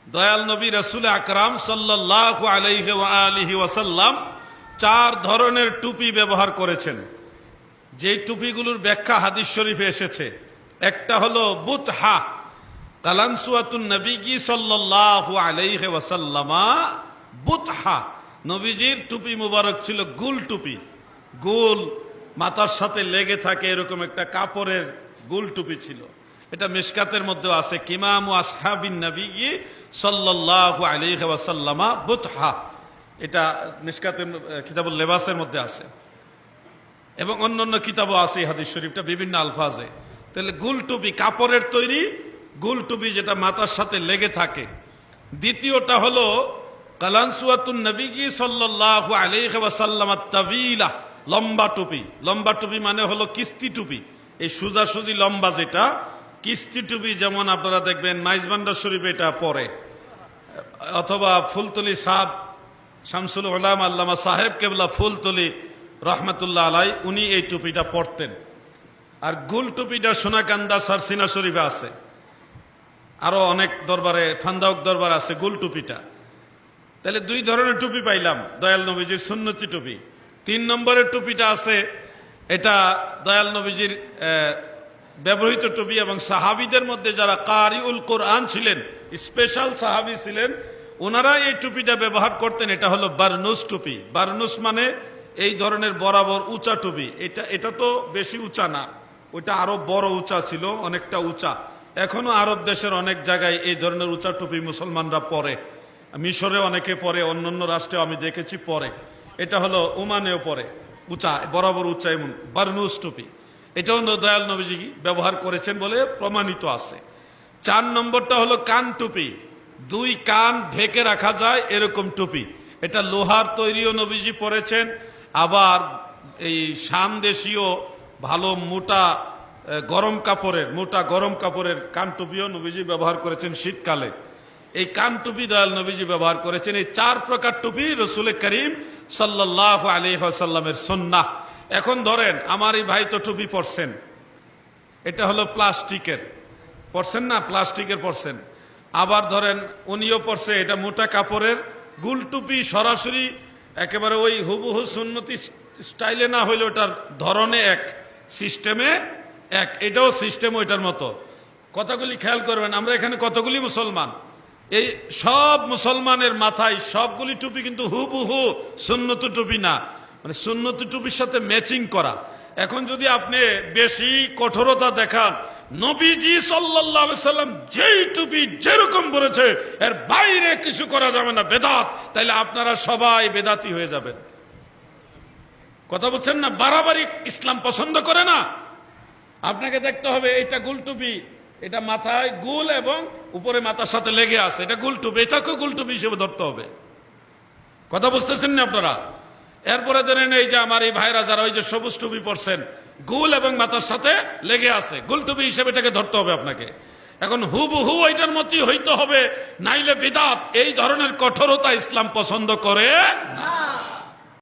দয়াল নবী রাসূল আকরাম সাল্লাল্লাহু আলাইহি ওয়া আলিহি ওয়াসাল্লাম 4 ধরনের টুপি ব্যবহার করেছেন, যেই টুপিগুলোর ব্যাখ্যা হাদিস শরীফে এসেছে। একটা হলো বুতহা, কালানসুয়াতুন নবী সাল্লাল্লাহু আলাইহি ওয়াসাল্লামা বুতহা। নবীজির টুপি মুবারক ছিল গোল টুপি, গোল মাথার সাথে লেগে থাকে এরকম একটা কাপড়ের গোল টুপি ছিল। এটা মিশকাতের মধ্যে আছে, কিমামু আসহাবিন নবী সাল্লাল্লাহু আলাইহি ওয়াসাল্লামা বুতহা। এটা মিশকাতের কিতাবুল লেবাসের মধ্যে আছে এবং অন্যান্য কিতাবও আছে এই হাদিস শরীফটা বিভিন্ন আলফাজে। তাহলে গোল টুপি, কাপড়ের তৈরি গোল টুপি, যেটা মাথার সাথে লেগে থাকে। দ্বিতীয়টা হলো কালানসুয়াতুন নবী সাল্লাল্লাহু আলাইহি ওয়াসাল্লাম তাবিলা, লম্বা টুপি। লম্বা টুপি মানে হলো কিস্তি টুপি, এই সোজাসুজি লম্বা যেটা কিস্তি টুপি। যেমন আপনারা দেখবেন মাইজবান্ডার শরীফে এটা পরে, অথবা ফুলতলি সাহেব শামসুল উলাম আল্লামা সাহেব কেবলা ফুলতলি রহমতুল্লাহ আলাই, উনি এই টুপিটা পরতেন। আর গোল টুপিটা সোনাকান্দা সারসিনা শরীফে আছে, আরো অনেক দরবারে ফান্দাউক দরবার আছে গোল টুপিটা। তাহলে 2 ধরনের টুপি পাইলাম, দয়াল নবীজির সুন্নতি টুপি। 3 নম্বরের টুপিটা আছে, এটা দয়াল নবীজির ব্যবহৃত টুপি এবং সাহাবীদের মধ্যে যারা কারিউল কোরআন ছিলেন, স্পেশাল সাহাবী ছিলেন, ওনারা এই টুপিটা ব্যবহার করতেন। এটা হলো বারনুস টুপি। বারনুস মানে এই ধরনের বরাবর উঁচা টুপি। এটা তো বেশি উঁচা না, ওইটা আরো বড় উঁচা ছিল, অনেকটা উঁচা। এখনো আরব দেশের অনেক জায়গায় এই ধরনের উঁচা টুপি মুসলমানরা পরে, মিশরে অনেকে পরে, অন্যান্য রাষ্ট্রে আমি দেখেছি পরে। এটা হলো ওমানেও পরে, উঁচা বরাবর উঁচা, এমন বারনুস টুপি। এটা হলো দয়াল নবীজি ব্যবহার করেছেন বলে প্রমাণিত আছে। 4 নম্বরটা হলো কান টুপি, 2 কান ঢেকে রাখা যায় এরকম টুপি। এটা লোহার তৈরিও নবীজি পরেছেন, আবার এই শাম দেশীয় ভালো মোটা গরম কাপড়ের কান টুপিও নবীজি ব্যবহার করেছেন শীতকালে। এই কান টুপি দয়াল নবীজি ব্যবহার করেছেন। এই 4 প্রকার টুপি রসুল করিম সাল্লাল্লাহু আলাইহি ওয়াসাল্লামের সুন্নাহ। এখন ধরেন আমার এই ভাই তো টুপি পরছেন, এটা হলো প্লাস্টিকের, পরছেন না, প্লাস্টিকের পরছেন। আবার ধরেন উনিও পরছে, এটা মোটা কাপড়ের গুল টুপি, সরাসরি একেবারে ওই হুবহু সুন্নতি স্টাইলে না হইলে ওটার ধরনে এক, সিস্টেমে এক, এটাও সিস্টেম ওইটার মতো। কথাগুলি খেয়াল করবেন, আমরা এখানে কতগুলি মুসলমান, এই সব মুসলমানের মাথায় সবগুলি টুপি কিন্তু হুবহু সুন্নতি টুপি না, মানে সুন্নতি টুপির সাথে ম্যাচিং করা। এখন যদি আপনি বেশি কঠোরতা দেখান, নবীজি সাল্লাল্লাহু আলাইহি সাল্লাম যেই টুপি যেরকম বলেছে এর বাইরে কিছু করা যাবে না, বেদাত, তাইলে আপনারা সবাই বেদাতি হয়ে যাবেন। কথা বলছেন না? বাড়াবাড়ি ইসলাম পছন্দ করে না। আপনাকে দেখতে হবে এইটা গোল টুপি, এটা মাথায় গোল এবং উপরে মাথার সাথে লেগে আছে, এটা গোল টুপি, এটাকে গোল টুপি হিসেবে ধরতে হবে। কথা বুঝতেছেন না আপনারা? এরপরে ধরেন এই যে আমার এই ভাইরা যারা ওই যে সবুজ টুপি পরছেন, গোল এবং মাথার সাথে লেগে আছে, গোল টুপি হিসেবে এটাকে ধরতে হবে আপনাকে। এখন হুবহু ওইটার মতই হইতে হবে, নাইলে বিদআত। এই ধরনের কঠোরতা ইসলাম পছন্দ করে না।